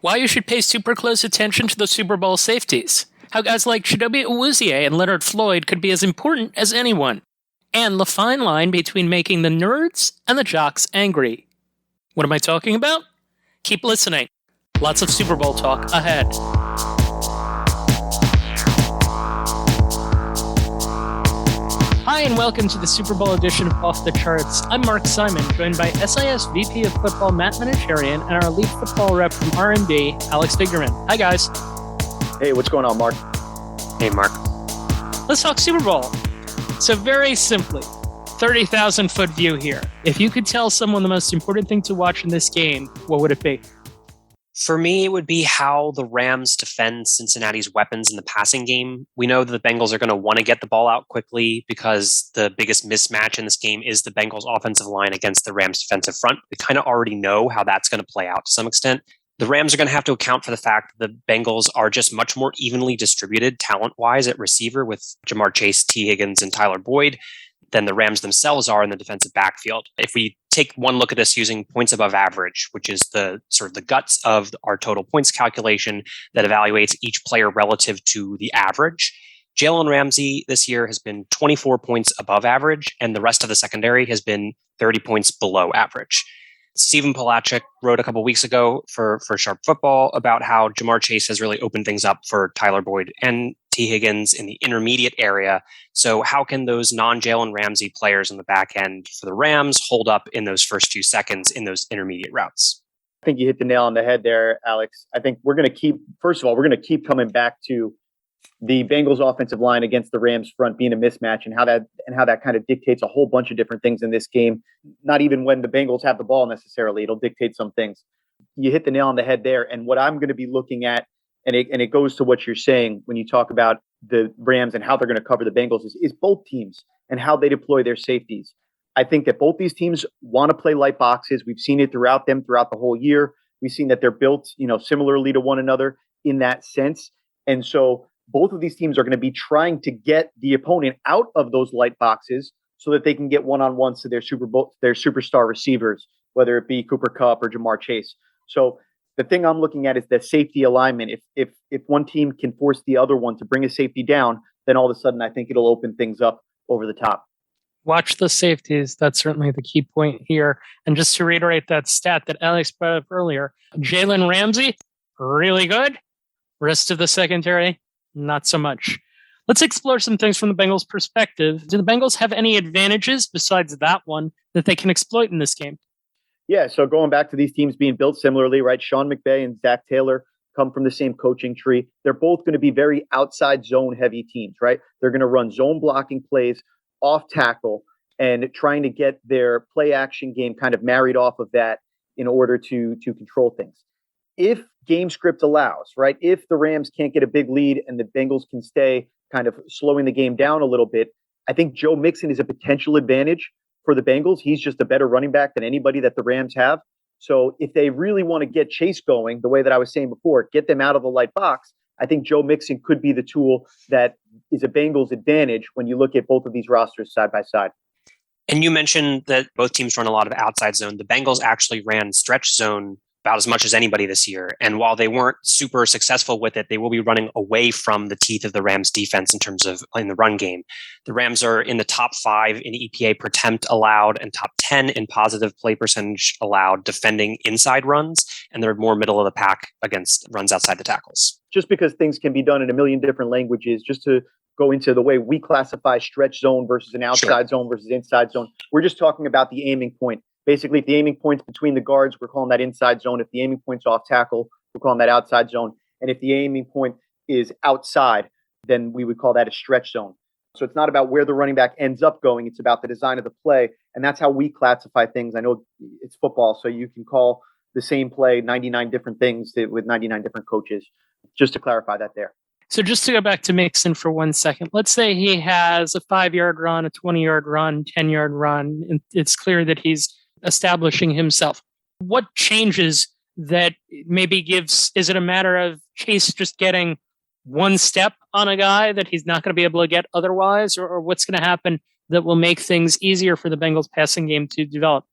why you should pay super close attention to the Super Bowl safeties, how guys like Chidobe Awuzie and Leonard Floyd could be as important as anyone, and the fine line between making the nerds and the jocks angry. What am I talking about? Keep listening. Lots of Super Bowl talk ahead. Hi, and welcome to the Super Bowl edition of Off the Charts. I'm Mark Simon, joined by SIS VP of Football Matt Manocherian and our lead football rep from R&B, Alex Vigderman. Hi, guys. Hey, what's going on, Mark? Hey, Mark. Let's talk Super Bowl. So very simply, 30,000-foot view here. If you could tell someone the most important thing to watch in this game, what would it be? For me, it would be how the Rams defend Cincinnati's weapons in the passing game. We know that the Bengals are going to want to get the ball out quickly because the biggest mismatch in this game is the Bengals' offensive line against the Rams' defensive front. We kind of already know how that's going to play out to some extent. The Rams are going to have to account for the fact that the Bengals are just much more evenly distributed talent-wise at receiver with Jamar Chase, T. Higgins, and Tyler Boyd than the Rams themselves are in the defensive backfield. If we take one look at this using points above average, which is the sort of the guts of our total points calculation that evaluates each player relative to the average, Jalen Ramsey this year has been 24 points above average, and the rest of the secondary has been 30 points below average. Stephen Polachek wrote a couple weeks ago for Sharp Football about how Jamar Chase has really opened things up for Tyler Boyd and T. Higgins in the intermediate area. So how can those non-Jalen Ramsey players on the back end for the Rams hold up in those first few seconds in those intermediate routes? I think you hit the nail on the head there, Alex. I think we're going to keep coming back to the Bengals offensive line against the Rams front being a mismatch and how that kind of dictates a whole bunch of different things in this game. Not even when the Bengals have the ball necessarily, it'll dictate some things. You hit the nail on the head there. And what I'm going to be looking at, and it goes to what you're saying when you talk about the Rams and how they're going to cover the Bengals is both teams and how they deploy their safeties. I think that both these teams want to play light boxes. We've seen it throughout the whole year. We've seen that they're built, similarly to one another in that sense. And so both of these teams are going to be trying to get the opponent out of those light boxes so that they can get one-on-ones to their superstar receivers, whether it be Cooper Kupp or Jamar Chase. So the thing I'm looking at is the safety alignment. If one team can force the other one to bring a safety down, then all of a sudden I think it'll open things up over the top. Watch the safeties. That's certainly the key point here. And just to reiterate that stat that Alex brought up earlier, Jalen Ramsey, really good. Rest of the secondary, not so much. Let's explore some things from the Bengals' perspective. Do the Bengals have any advantages besides that one that they can exploit in this game? Yeah, so going back to these teams being built similarly, right? Sean McVay and Zack Taylor come from the same coaching tree. They're both going to be very outside zone heavy teams, right? They're going to run zone blocking plays off tackle and trying to get their play action game kind of married off of that in order to control things. If game script allows, right? If the Rams can't get a big lead and the Bengals can stay kind of slowing the game down a little bit, I think Joe Mixon is a potential advantage for the Bengals. He's just a better running back than anybody that the Rams have. So if they really want to get Chase going, the way that I was saying before, get them out of the light box, I think Joe Mixon could be the tool that is a Bengals advantage when you look at both of these rosters side by side. And you mentioned that both teams run a lot of outside zone. The Bengals actually ran stretch zone about as much as anybody this year. And while they weren't super successful with it, they will be running away from the teeth of the Rams defense in terms of in the run game. The Rams are in the top 5 in EPA per attempt allowed and top 10 in positive play percentage allowed defending inside runs. And they're more middle of the pack against runs outside the tackles. Just because things can be done in a million different languages, just to go into the way we classify stretch zone versus an outside zone versus inside zone, we're just talking about the aiming point. Basically, if the aiming point's between the guards, we're calling that inside zone. If the aiming point's off tackle, we're calling that outside zone. And if the aiming point is outside, then we would call that a stretch zone. So it's not about where the running back ends up going. It's about the design of the play. And that's how we classify things. I know it's football, so you can call the same play 99 different things with 99 different coaches, just to clarify that there. So just to go back to Mixon for 1 second, let's say he has a 5-yard run, a 20-yard run, 10-yard run, and it's clear that he's establishing himself. What changes that maybe gives, is it a matter of Chase just getting one step on a guy that he's not going to be able to get otherwise, or what's going to happen that will make things easier for the Bengals passing game to develop?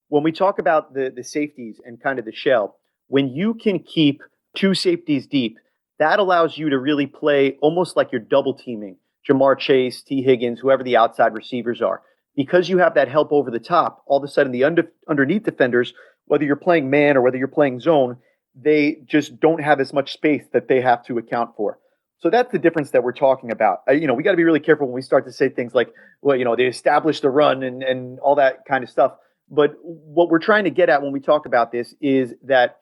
When we talk about the safeties and kind of the shell, when you can keep two safeties deep, that allows you to really play almost like you're double teaming Jamar Chase, T. Higgins, whoever the outside receivers are. Because you have that help over the top, all of a sudden the underneath defenders, whether you're playing man or whether you're playing zone, they just don't have as much space that they have to account for. So that's the difference that we're talking about. We got to be really careful when we start to say things like, well, they established the run and all that kind of stuff. But what we're trying to get at when we talk about this is that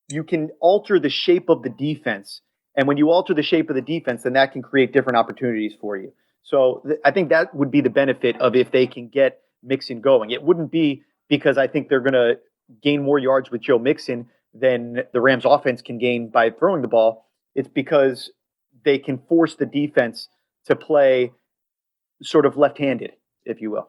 you can alter the shape of the defense. And when you alter the shape of the defense, then that can create different opportunities for you. So I think that would be the benefit of if they can get Mixon going. It wouldn't be because I think they're going to gain more yards with Joe Mixon than the Rams offense can gain by throwing the ball. It's because they can force the defense to play sort of left-handed, if you will.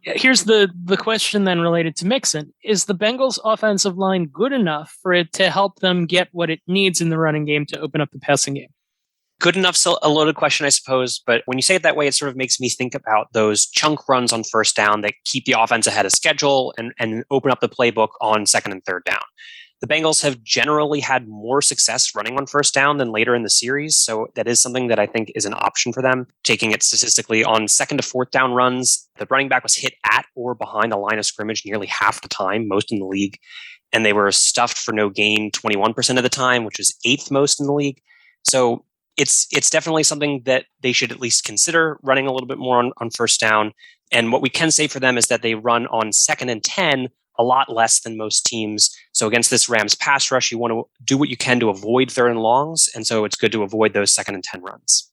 Here's the question then related to Mixon. Is the Bengals offensive line good enough for it to help them get what it needs in the running game to open up the passing game? Good enough's a loaded question, I suppose, but when you say it that way, it sort of makes me think about those chunk runs on first down that keep the offense ahead of schedule and open up the playbook on second and third down. The Bengals have generally had more success running on first down than later in the series, so that is something that I think is an option for them. Taking it statistically, on second to fourth down runs, the running back was hit at or behind the line of scrimmage nearly half the time, most in the league, and they were stuffed for no gain 21% of the time, which is eighth most in the league. So it's definitely something that they should at least consider running a little bit more on first down. And what we can say for them is that they run on second and 10 a lot less than most teams. So against this Rams pass rush, you want to do what you can to avoid third and longs. And so it's good to avoid those second and 10 runs.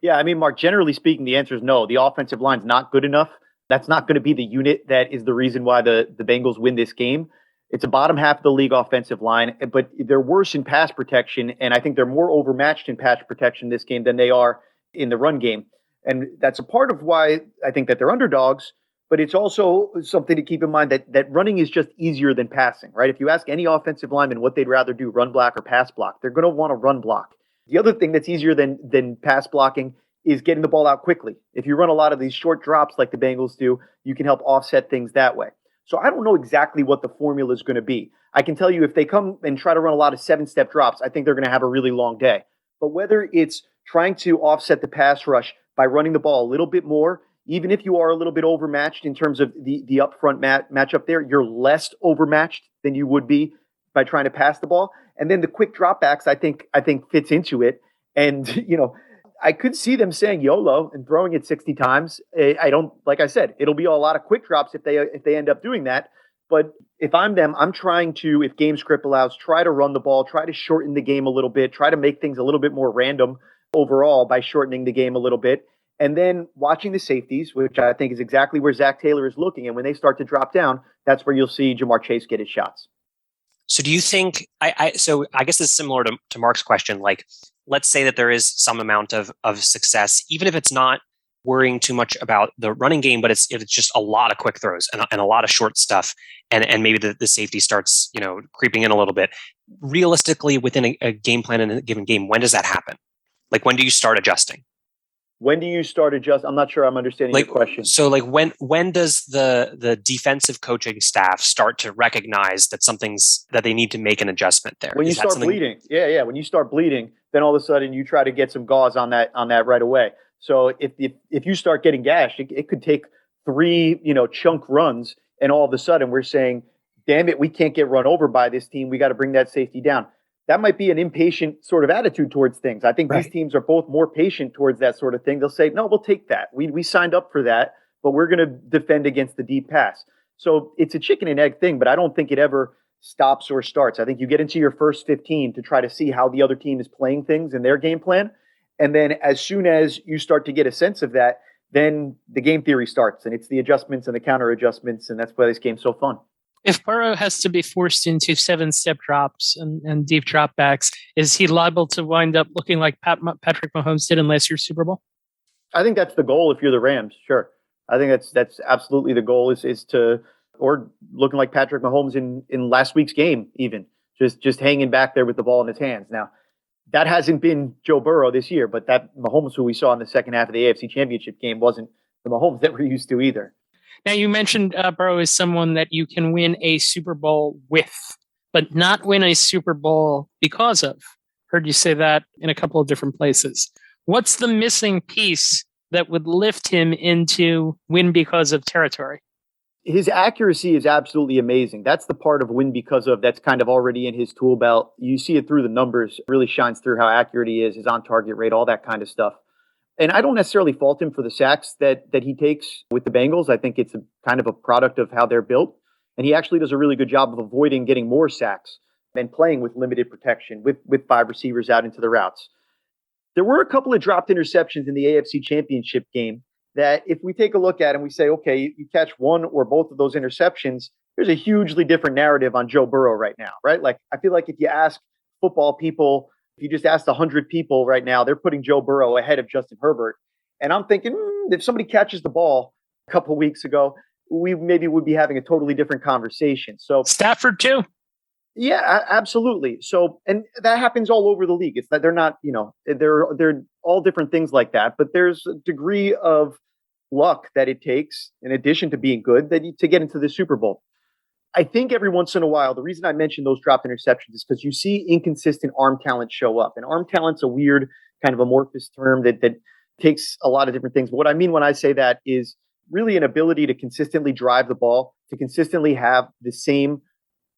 Yeah, I mean, Mark, generally speaking, the answer is no. The offensive line's not good enough. That's not going to be the unit that is the reason why the Bengals win this game. It's a bottom half of the league offensive line, but they're worse in pass protection, and I think they're more overmatched in pass protection this game than they are in the run game. And that's a part of why I think that they're underdogs, but it's also something to keep in mind that running is just easier than passing, right? If you ask any offensive lineman what they'd rather do, run block or pass block, they're going to want to run block. The other thing that's easier than pass blocking is getting the ball out quickly. If you run a lot of these short drops like the Bengals do, you can help offset things that way. So I don't know exactly what the formula is going to be. I can tell you if they come and try to run a lot of 7-step drops, I think they're going to have a really long day. But whether it's trying to offset the pass rush by running the ball a little bit more, even if you are a little bit overmatched in terms of the upfront matchup there, you're less overmatched than you would be by trying to pass the ball. And then the quick dropbacks, I think fits into it. And, I could see them saying YOLO and throwing it 60 times. I don't, like I said, it'll be a lot of quick drops if they end up doing that. But if I'm them, I'm trying to, if game script allows, try to run the ball, try to shorten the game a little bit, try to make things a little bit more random overall by shortening the game a little bit. And then watching the safeties, which I think is exactly where Zack Taylor is looking. And when they start to drop down, that's where you'll see Jamar Chase get his shots. So do you think, so I guess this is similar to Mark's question, like, let's say that there is some amount of success, even if it's not worrying too much about the running game, but if it's just a lot of quick throws and a lot of short stuff, and maybe the safety starts, creeping in a little bit. Realistically, within a game plan in a given game, when does that happen? Like, when do you start adjusting? When do you start adjusting? I'm not sure I'm understanding your question. So when does the defensive coaching staff start to recognize that they need to make an adjustment there? When you start bleeding. Yeah. When you start bleeding, then all of a sudden you try to get some gauze on that right away. So if you start getting gashed, it could take 3, chunk runs, and all of a sudden we're saying, damn it, we can't get run over by this team. We got to bring that safety down. That might be an impatient sort of attitude towards things. I think These teams are both more patient towards that sort of thing. They'll say, no, we'll take that. We signed up for that, but we're going to defend against the deep pass. So it's a chicken and egg thing, but I don't think it ever stops or starts. I think you get into your first 15 to try to see how the other team is playing things in their game plan. And then as soon as you start to get a sense of that, then the game theory starts, and it's the adjustments and the counter adjustments. And that's why this game's so fun. If Burrow has to be forced into 7-step drops and deep dropbacks, is he liable to wind up looking like Patrick Mahomes did in last year's Super Bowl? I think that's the goal if you're the Rams. Sure. I think that's absolutely the goal is to, or looking like Patrick Mahomes in last week's game, even just hanging back there with the ball in his hands. Now, that hasn't been Joe Burrow this year, but that Mahomes who we saw in the second half of the AFC Championship game wasn't the Mahomes that we're used to either. Now, you mentioned Burrow is someone that you can win a Super Bowl with. but not win a Super Bowl because of. Heard you say that in a couple of different places. What's the missing piece that would lift him into win because of territory? His accuracy is absolutely amazing. That's the part of win because of that's kind of already in his tool belt. You see it through the numbers. It really shines through how accurate he is, his on-target rate, all that kind of stuff. And I don't necessarily fault him for the sacks that he takes with the Bengals. I think it's kind of a product of how they're built. And he actually does a really good job of avoiding getting more sacks and playing with limited protection with 5 receivers out into the routes. There were a couple of dropped interceptions in the AFC Championship game that if we take a look at and we say, okay, you catch one or both of those interceptions, there's a hugely different narrative on Joe Burrow right now, right? Like, I feel like if you ask football people, if you just asked 100 people right now, they're putting Joe Burrow ahead of Justin Herbert. And I'm thinking, if somebody catches the ball a couple of weeks ago, we maybe would be having a totally different conversation. So Stafford too. Yeah, absolutely. So, and that happens all over the league. It's that they're not, they're all different things like that. But there's a degree of luck that it takes, in addition to being good, to get into the Super Bowl. I think every once in a while, the reason I mentioned those dropped interceptions is because you see inconsistent arm talent show up. And arm talent's a weird kind of amorphous term that takes a lot of different things. But what I mean when I say that is really an ability to consistently drive the ball, to consistently have the same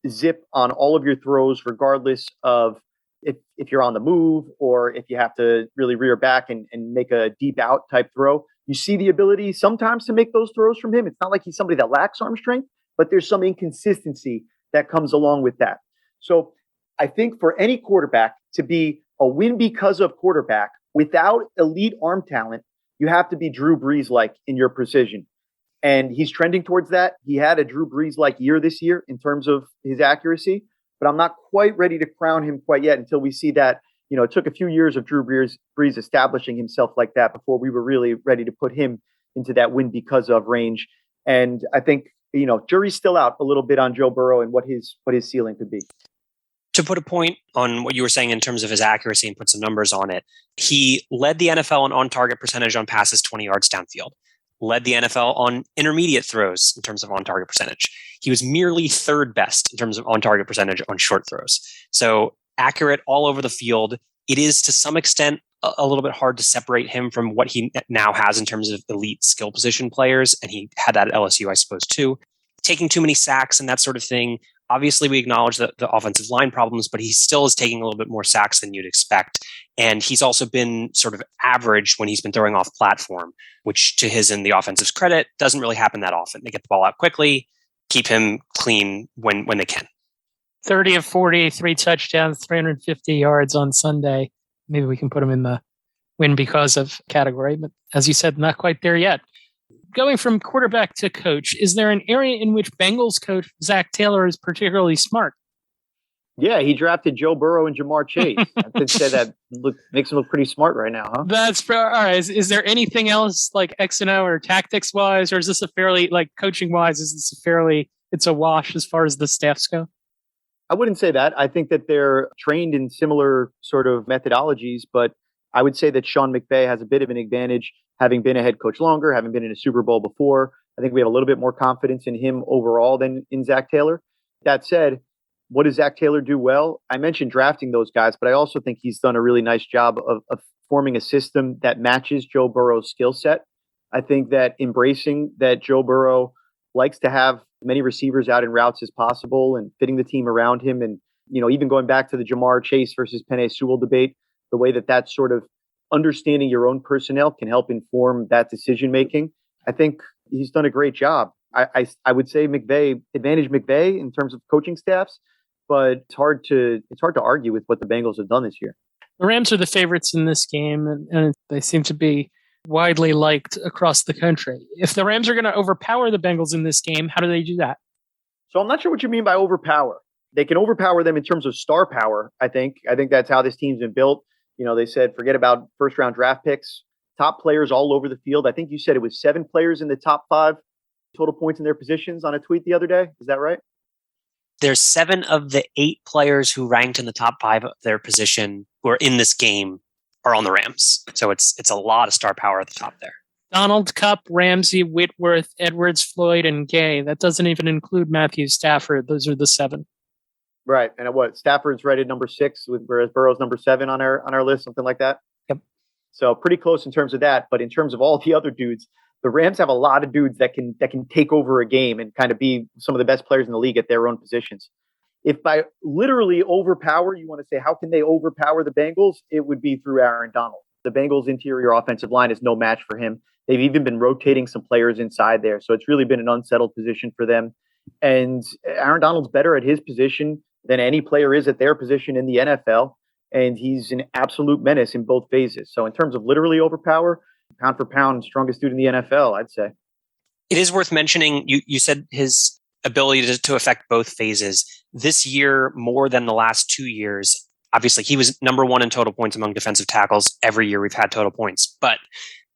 zip on all of your throws, regardless of if you're on the move or if you have to really rear back and make a deep out type throw. You see the ability sometimes to make those throws from him. It's not like he's somebody that lacks arm strength, but there's some inconsistency that comes along with that. So I think for any quarterback to be a win because of quarterback without elite arm talent, you have to be Drew Brees-like in your precision. And he's trending towards that. He had a Drew Brees-like year this year in terms of his accuracy, but I'm not quite ready to crown him quite yet until we see that. It took a few years of Drew Brees establishing himself like that before we were really ready to put him into that win because of range. And I think, jury's still out a little bit on Joe Burrow and what his ceiling could be. To put a point on what you were saying in terms of his accuracy and put some numbers on it, he led the NFL in on-target percentage on passes 20 yards downfield. Led the NFL on intermediate throws in terms of on-target percentage. He was merely third best in terms of on-target percentage on short throws. So accurate all over the field. It is to some extent a little bit hard to separate him from what he now has in terms of elite skill position players. And he had that at LSU, I suppose, too. Taking too many sacks and that sort of thing. Obviously, we acknowledge the offensive line problems, but he still is taking a little bit more sacks than you'd expect. And he's also been sort of average when he's been throwing off platform, which to his and the offensive's credit doesn't really happen that often. They get the ball out quickly, keep him clean when they can. 30 of 40, 3 touchdowns, 350 yards on Sunday. Maybe we can put him in the win because of category, but as you said, not quite there yet. Going from quarterback to coach, is there an area in which Bengals coach Zack Taylor is particularly smart? Yeah, he drafted Joe Burrow and Jamar Chase. I could say that makes him look pretty smart right now, huh? That's all right. Is there anything else like X and O or tactics wise, or is this a fairly coaching wise? Is this it's a wash as far as the staffs go? I wouldn't say that. I think that they're trained in similar sort of methodologies, but I would say that Sean McVay has a bit of an advantage, having been a head coach longer, having been in a Super Bowl before. I think we have a little bit more confidence in him overall than in Zack Taylor. That said, what does Zack Taylor do well? I mentioned drafting those guys, but I also think he's done a really nice job of forming a system that matches Joe Burrow's skill set. I think that embracing that Joe Burrow likes to have many receivers out in routes as possible and fitting the team around him. And, even going back to the Jamar Chase versus Penei Sewell debate, the way that sort of understanding your own personnel can help inform that decision making. I think he's done a great job. I would say advantage McVay in terms of coaching staffs, but it's hard to argue with what the Bengals have done this year. The Rams are the favorites in this game, and they seem to be widely liked across the country. If the Rams are going to overpower the Bengals in this game, how do they do that? So I'm not sure what you mean by overpower. They can overpower them in terms of star power, I think. I think that's how this team's been built. They said, forget about first-round draft picks, top players all over the field. I think you said it was 7 players in the top 5 total points in their positions on a tweet the other day. Is that right? There's 7 of the 8 players who ranked in the top 5 of their position who are in this game are on the Rams. So it's a lot of star power at the top there. Donald, Kupp, Ramsey, Whitworth, Edwards, Floyd, and Gay. That doesn't even include Matthew Stafford. Those are the 7. Right. And what Stafford's rated number 6, whereas Burrow's number 7 on our list, something like that. Yep. So pretty close in terms of that. But in terms of all the other dudes, the Rams have a lot of dudes that can take over a game and kind of be some of the best players in the league at their own positions. If by literally overpower, you want to say, how can they overpower the Bengals? It would be through Aaron Donald. The Bengals' interior offensive line is no match for him. They've even been rotating some players inside there. So it's really been an unsettled position for them. And Aaron Donald's better at his position than any player is at their position in the NFL. And he's an absolute menace in both phases. So in terms of literally overpower, pound for pound, strongest dude in the NFL, I'd say. It is worth mentioning, you said his ability to affect both phases. This year, more than the last 2 years, obviously he was number 1 in total points among defensive tackles. Every year we've had total points. But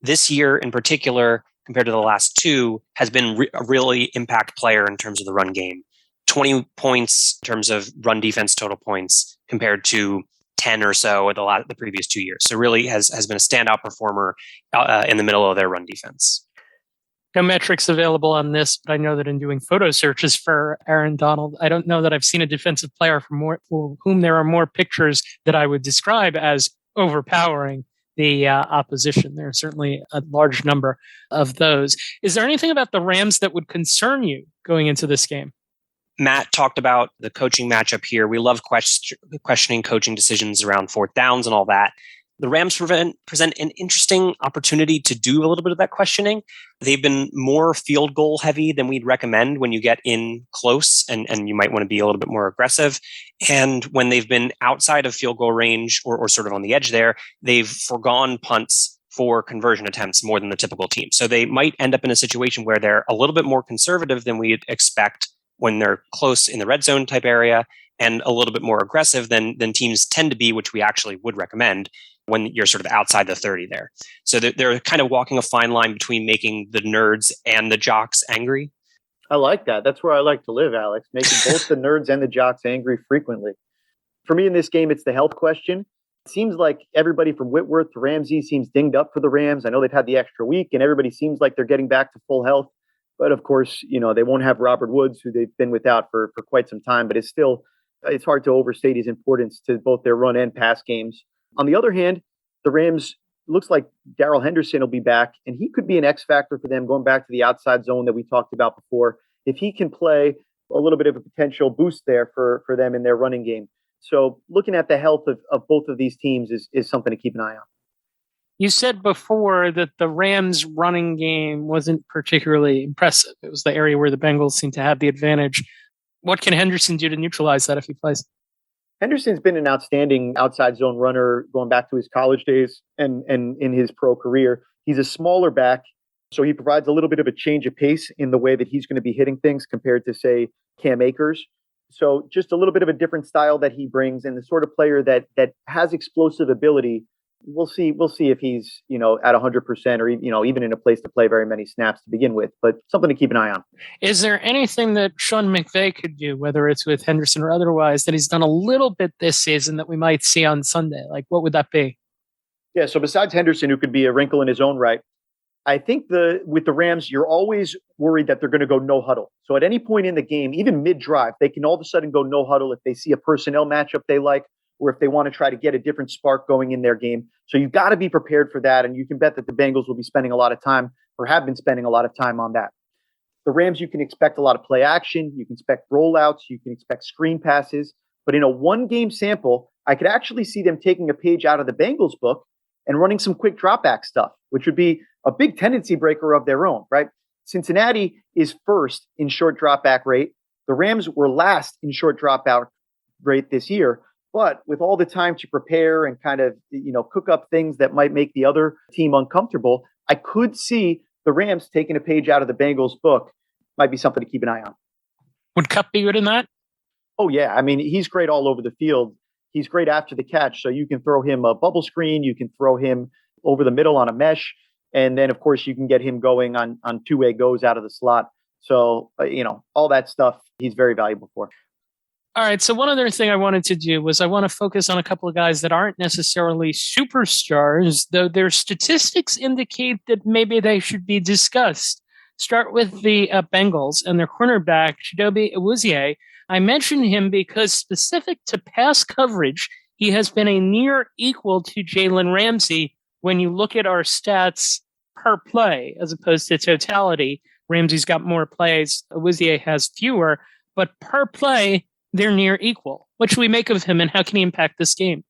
this year in particular, compared to the last 2, has been a really impact player in terms of the run game. 20 points in terms of run defense total points compared to 10 or so at the previous 2 years. So really has been a standout performer in the middle of their run defense. No metrics available on this, but I know that in doing photo searches for Aaron Donald, I don't know that I've seen a defensive player for whom there are more pictures that I would describe as overpowering the opposition. There are certainly a large number of those. Is there anything about the Rams that would concern you going into this game? Matt talked about the coaching matchup here. We love questioning coaching decisions around 4th downs and all that. The Rams present an interesting opportunity to do a little bit of that questioning. They've been more field goal heavy than we'd recommend when you get in close and you might want to be a little bit more aggressive. And when they've been outside of field goal range or sort of on the edge there, they've forgone punts for conversion attempts more than the typical team. So they might end up in a situation where they're a little bit more conservative than we'd expect when they're close in the red zone type area, and a little bit more aggressive than teams tend to be, which we actually would recommend when you're sort of outside the 30 there. So they're kind of walking a fine line between making the nerds and the jocks angry. I like that. That's where I like to live, Alex, making both the nerds and the jocks angry frequently. For me in this game, it's the health question. It seems like everybody from Whitworth to Ramsey seems dinged up for the Rams. I know they've had the extra week and everybody seems like they're getting back to full health. But of course, they won't have Robert Woods, who they've been without for quite some time. But it's hard to overstate his importance to both their run and pass games. On the other hand, the Rams, looks like Darrell Henderson will be back, and he could be an X factor for them going back to the outside zone that we talked about before. If he can play, a little bit of a potential boost there for them in their running game. So looking at the health of both of these teams is something to keep an eye on. You said before that the Rams' running game wasn't particularly impressive. It was the area where the Bengals seem to have the advantage. What can Henderson do to neutralize that if he plays? Henderson's been an outstanding outside zone runner going back to his college days and in his pro career. He's a smaller back, so he provides a little bit of a change of pace in the way that he's going to be hitting things compared to, say, Cam Akers. So just a little bit of a different style that he brings, and the sort of player that has explosive ability. We'll see if he's, at 100% or, even in a place to play very many snaps to begin with, but something to keep an eye on. Is there anything that Sean McVay could do, whether it's with Henderson or otherwise, that he's done a little bit this season that we might see on Sunday? Like, what would that be? Yeah. So besides Henderson, who could be a wrinkle in his own right, I think with the Rams, you're always worried that they're going to go no huddle. So at any point in the game, even mid drive, they can all of a sudden go no huddle if they see a personnel matchup they like, or if they want to try to get a different spark going in their game. So you've got to be prepared for that. And you can bet that the Bengals will be spending a lot of time, or have been spending a lot of time on that. The Rams, you can expect a lot of play action. You can expect rollouts. You can expect screen passes. But in a one-game sample, I could actually see them taking a page out of the Bengals book and running some quick drop-back stuff, which would be a big tendency breaker of their own, right? Cincinnati is first in short drop-back rate. The Rams were last in short drop-back rate this year. But with all the time to prepare and kind of, cook up things that might make the other team uncomfortable, I could see the Rams taking a page out of the Bengals book. Might be something to keep an eye on. Would Kupp be good in that? Oh, yeah. I mean, he's great all over the field. He's great after the catch. So you can throw him a bubble screen. You can throw him over the middle on a mesh. And then, of course, you can get him going on two-way goes out of the slot. So, all that stuff he's very valuable for. All right. So one other thing I wanted to do was I want to focus on a couple of guys that aren't necessarily superstars, though their statistics indicate that maybe they should be discussed. Start with the Bengals and their cornerback, Chidobe Awuzie. I mention him because specific to pass coverage, he has been a near equal to Jalen Ramsey when you look at our stats per play as opposed to totality. Ramsey's got more plays, Awuzie has fewer, but per play, they're near equal. What should we make of him and how can he impact this game?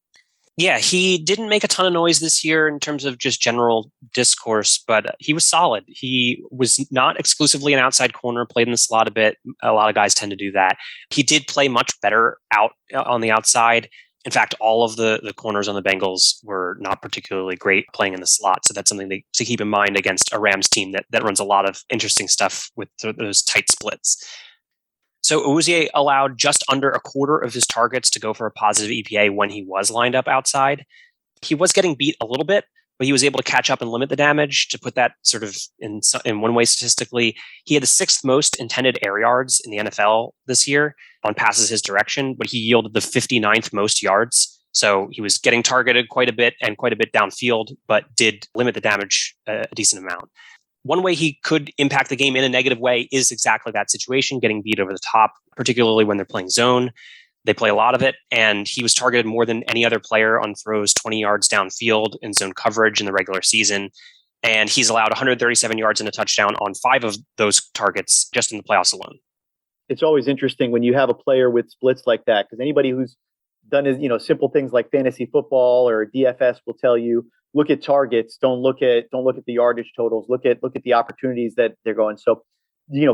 Yeah, he didn't make a ton of noise this year in terms of just general discourse, but he was solid. He was not exclusively an outside corner, played in the slot a bit. A lot of guys tend to do that. He did play much better out on the outside. In fact, all of the corners on the Bengals were not particularly great playing in the slot. So that's something to keep in mind against a Rams team that runs a lot of interesting stuff with those tight splits. So Awuzie allowed just under a quarter of his targets to go for a positive EPA when he was lined up outside. He was getting beat a little bit, but he was able to catch up and limit the damage. To put that sort of in one way statistically, he had the 6th most intended air yards in the NFL this year on passes his direction, but he yielded the 59th most yards. So he was getting targeted quite a bit and quite a bit downfield, but did limit the damage a decent amount. One way he could impact the game in a negative way is exactly that situation, getting beat over the top, particularly when they're playing zone. They play a lot of it, and he was targeted more than any other player on throws 20 yards downfield in zone coverage in the regular season. And he's allowed 137 yards and a touchdown on 5 of those targets just in the playoffs alone. It's always interesting when you have a player with splits like that, because anybody who's done simple things like fantasy football or DFS will tell you, look at targets, don't look at the yardage totals, look at the opportunities that they're going. So,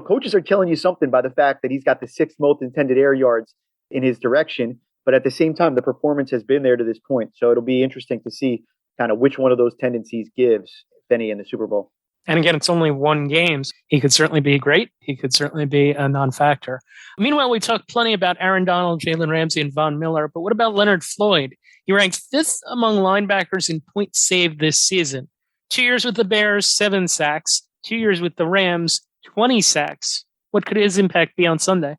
coaches are telling you something by the fact that he's got the 6th most intended air yards in his direction, but at the same time, the performance has been there to this point. So it'll be interesting to see kind of which one of those tendencies gives, if any, in the Super Bowl. And again, it's only one game. He could certainly be great. He could certainly be a non-factor. Meanwhile, we talked plenty about Aaron Donald, Jalen Ramsey, and Von Miller, but what about Leonard Floyd? He ranked 5th among linebackers in points saved this season. 2 years with the Bears, 7 sacks. 2 years with the Rams, 20 sacks. What could his impact be on Sunday?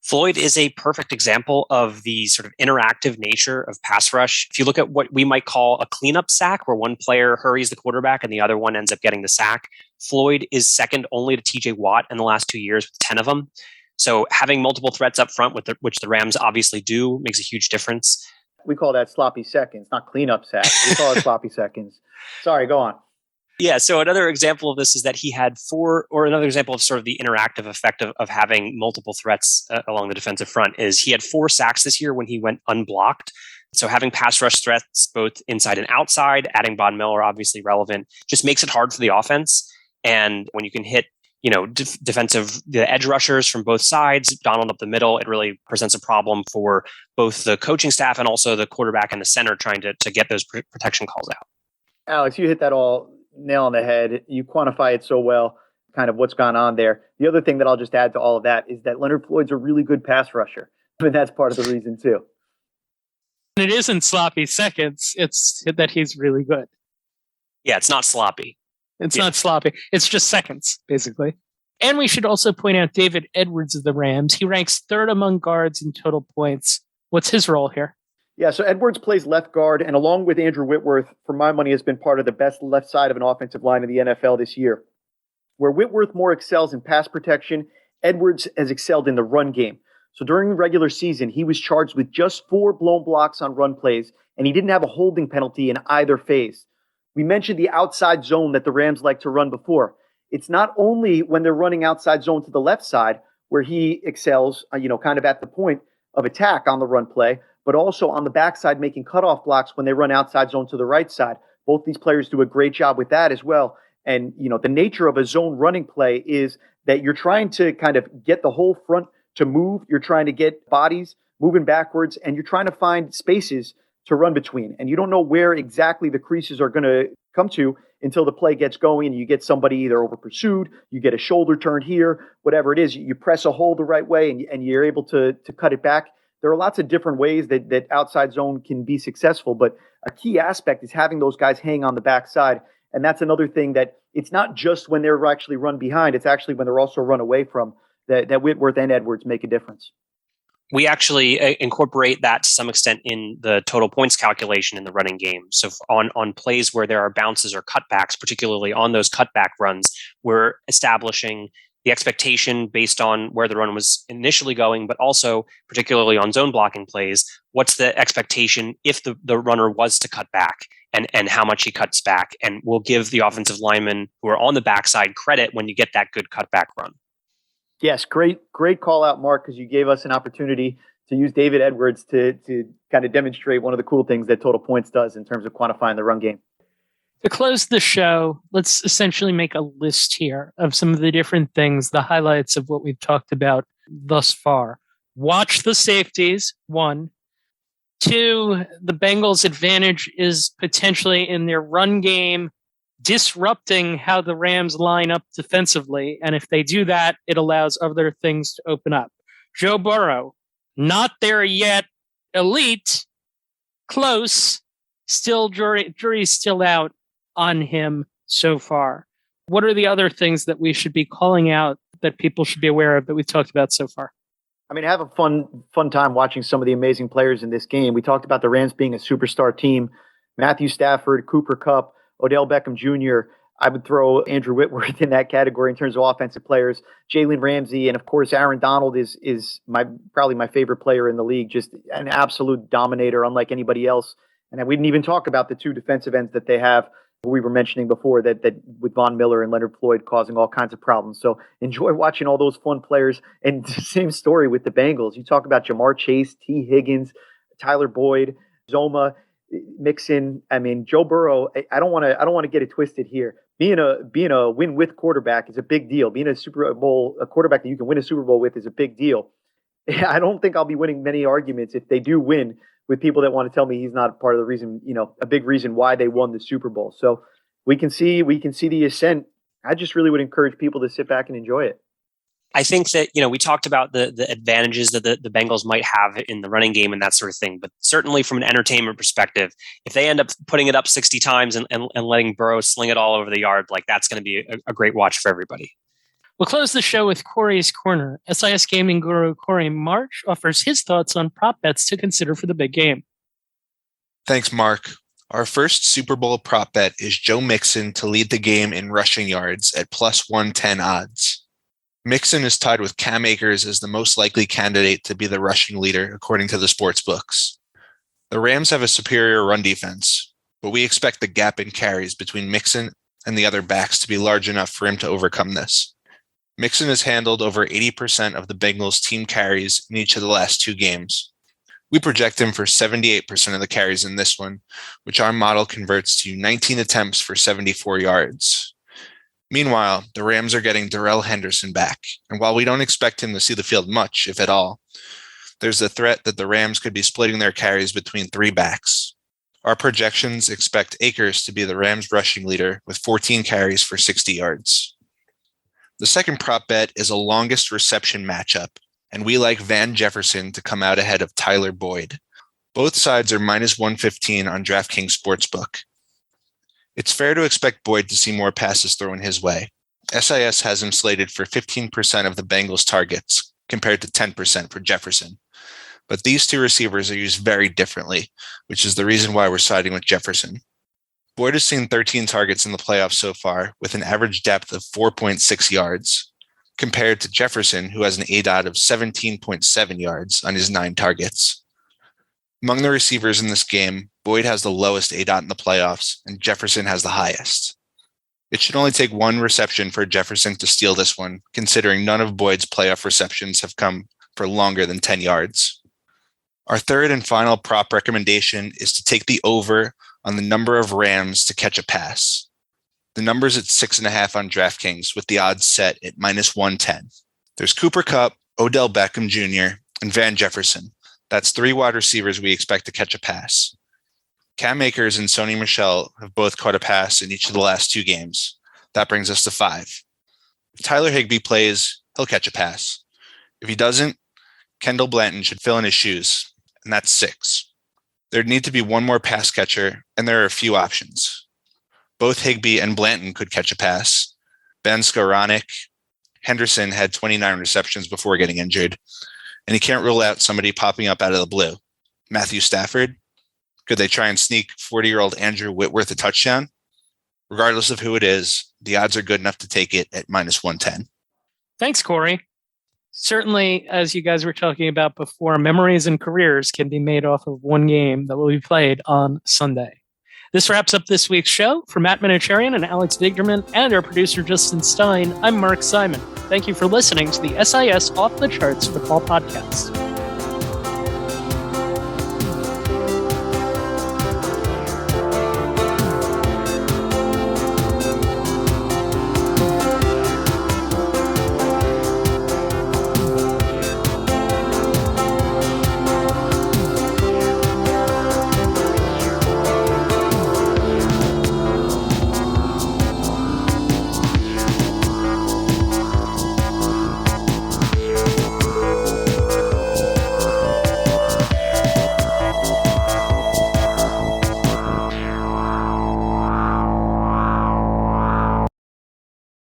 Floyd is a perfect example of the sort of interactive nature of pass rush. If you look at what we might call a cleanup sack, where one player hurries the quarterback and the other one ends up getting the sack, Floyd is second only to TJ Watt in the last 2 years with 10 of them. So having multiple threats up front, which the Rams obviously do, makes a huge difference. We call that sloppy seconds, not cleanup sacks. We call it sloppy seconds. Sorry, go on. Yeah, so another example of this is that he had 4, or another example of sort of the interactive effect of having multiple threats along the defensive front is he had 4 sacks this year when he went unblocked. So having pass rush threats both inside and outside, adding Von Miller obviously relevant, just makes it hard for the offense. And when you can hit, the edge rushers from both sides, Donald up the middle, it really presents a problem for both the coaching staff and also the quarterback and the center trying to get those protection calls out. Alex, you hit that all nail on the head. You quantify it so well, kind of what's gone on there. The other thing that I'll just add to all of that is that Leonard Floyd's a really good pass rusher. I mean, that's part of the reason too. It isn't sloppy seconds. It's that he's really good. Yeah, it's not sloppy. It's not sloppy. It's just seconds, basically. And we should also point out David Edwards of the Rams. He ranks 3rd among guards in total points. What's his role here? Yeah, so Edwards plays left guard, and along with Andrew Whitworth, for my money, has been part of the best left side of an offensive line in the NFL this year. Where Whitworth more excels in pass protection, Edwards has excelled in the run game. So during the regular season, he was charged with just 4 blown blocks on run plays, and he didn't have a holding penalty in either phase. We mentioned the outside zone that the Rams like to run before. It's not only when they're running outside zone to the left side where he excels, kind of at the point of attack on the run play, but also on the backside making cutoff blocks when they run outside zone to the right side. Both these players do a great job with that as well. And, the nature of a zone running play is that you're trying to kind of get the whole front to move. You're trying to get bodies moving backwards, and you're trying to find spaces to run between. And you don't know where exactly the creases are going to come to until the play gets going and you get somebody either over pursued, you get a shoulder turned here, whatever it is, you press a hole the right way and you're able to cut it back. There are lots of different ways that outside zone can be successful, but a key aspect is having those guys hang on the backside. And that's another thing that it's not just when they're actually run behind, it's actually when they're also run away from that Whitworth and Edwards make a difference. We actually incorporate that to some extent in the total points calculation in the running game. So on plays where there are bounces or cutbacks, particularly on those cutback runs, we're establishing the expectation based on where the run was initially going, but also particularly on zone blocking plays, what's the expectation if the runner was to cut back and how much he cuts back. And we'll give the offensive linemen who are on the backside credit when you get that good cutback run. Yes, great call out, Mark, because you gave us an opportunity to use David Edwards to kind of demonstrate one of the cool things that Total Points does in terms of quantifying the run game. To close the show, let's essentially make a list here of some of the different things, the highlights of what we've talked about thus far. Watch the safeties, 1. 2, the Bengals' advantage is potentially in their run game, disrupting how the Rams line up defensively. And if they do that, it allows other things to open up. Joe Burrow, not there yet, elite, close, still jury's still out on him so far. What are the other things that we should be calling out that people should be aware of that we've talked about so far? I mean, have a fun time watching some of the amazing players in this game. We talked about the Rams being a superstar team. Matthew Stafford, Cooper Kupp, Odell Beckham Jr. I would throw Andrew Whitworth in that category in terms of offensive players. Jalen Ramsey, and of course, Aaron Donald is probably my favorite player in the league. Just an absolute dominator, unlike anybody else. And we didn't even talk about the 2 defensive ends that they have. We were mentioning before that with Von Miller and Leonard Floyd causing all kinds of problems. So enjoy watching all those fun players. And same story with the Bengals. You talk about Jamar Chase, T. Higgins, Tyler Boyd, Zoma, Mixon. I mean, Joe Burrow. I don't want to get it twisted here. Being a win-with quarterback is a big deal. Being a quarterback that you can win a Super Bowl with is a big deal. I don't think I'll be winning many arguments if they do win with people that want to tell me he's not part of the reason, a big reason why they won the Super Bowl. So we can see the ascent. I just really would encourage people to sit back and enjoy it. I think that, we talked about the advantages that the Bengals might have in the running game and that sort of thing. But certainly from an entertainment perspective, if they end up putting it up 60 times and letting Burrow sling it all over the yard, like that's going to be a great watch for everybody. We'll close the show with Corey's Corner. SIS gaming guru Corey March offers his thoughts on prop bets to consider for the big game. Thanks, Mark. Our first Super Bowl prop bet is Joe Mixon to lead the game in rushing yards at plus 110 odds. Mixon is tied with Cam Akers as the most likely candidate to be the rushing leader, according to the sports books. The Rams have a superior run defense, but we expect the gap in carries between Mixon and the other backs to be large enough for him to overcome this. Mixon has handled over 80% of the Bengals' team carries in each of the last 2 games. We project him for 78% of the carries in this one, which our model converts to 19 attempts for 74 yards. Meanwhile, the Rams are getting Darrell Henderson back, and while we don't expect him to see the field much, if at all, there's the threat that the Rams could be splitting their carries between 3 backs. Our projections expect Akers to be the Rams' rushing leader with 14 carries for 60 yards. The second prop bet is a longest reception matchup, and we like Van Jefferson to come out ahead of Tyler Boyd. Both sides are minus 115 on DraftKings Sportsbook. It's fair to expect Boyd to see more passes thrown his way. SIS has him slated for 15% of the Bengals' targets, compared to 10% for Jefferson. But these 2 receivers are used very differently, which is the reason why we're siding with Jefferson. Boyd has seen 13 targets in the playoffs so far, with an average depth of 4.6 yards, compared to Jefferson, who has an ADOT of 17.7 yards on his 9 targets. Among the receivers in this game, Boyd has the lowest ADOT in the playoffs, and Jefferson has the highest. It should only take 1 reception for Jefferson to steal this one, considering none of Boyd's playoff receptions have come for longer than 10 yards. Our third and final prop recommendation is to take the over on the number of Rams to catch a pass. The number's at 6.5 on DraftKings, with the odds set at minus 110. There's Cooper Kupp, Odell Beckham Jr., and Van Jefferson. That's 3 wide receivers we expect to catch a pass. Cam Akers and Sony Michel have both caught a pass in each of the last 2 games. That brings us to 5. If Tyler Higbee plays, he'll catch a pass. If he doesn't, Kendall Blanton should fill in his shoes, and that's 6. There'd need to be 1 more pass catcher, and there are a few options. Both Higbee and Blanton could catch a pass. Ben Skoranek, Henderson had 29 receptions before getting injured, and he can't rule out somebody popping up out of the blue. Matthew Stafford? Could they try and sneak 40-year-old Andrew Whitworth a touchdown? Regardless of who it is, the odds are good enough to take it at -110. Thanks, Corey. Certainly, as you guys were talking about before, memories and careers can be made off of one game that will be played on Sunday. This wraps up this week's show. For Matt Manocherian and Alex Vigderman and our producer, Justin Stein, I'm Mark Simon. Thank you for listening to the SIS Off the Charts Football Podcast.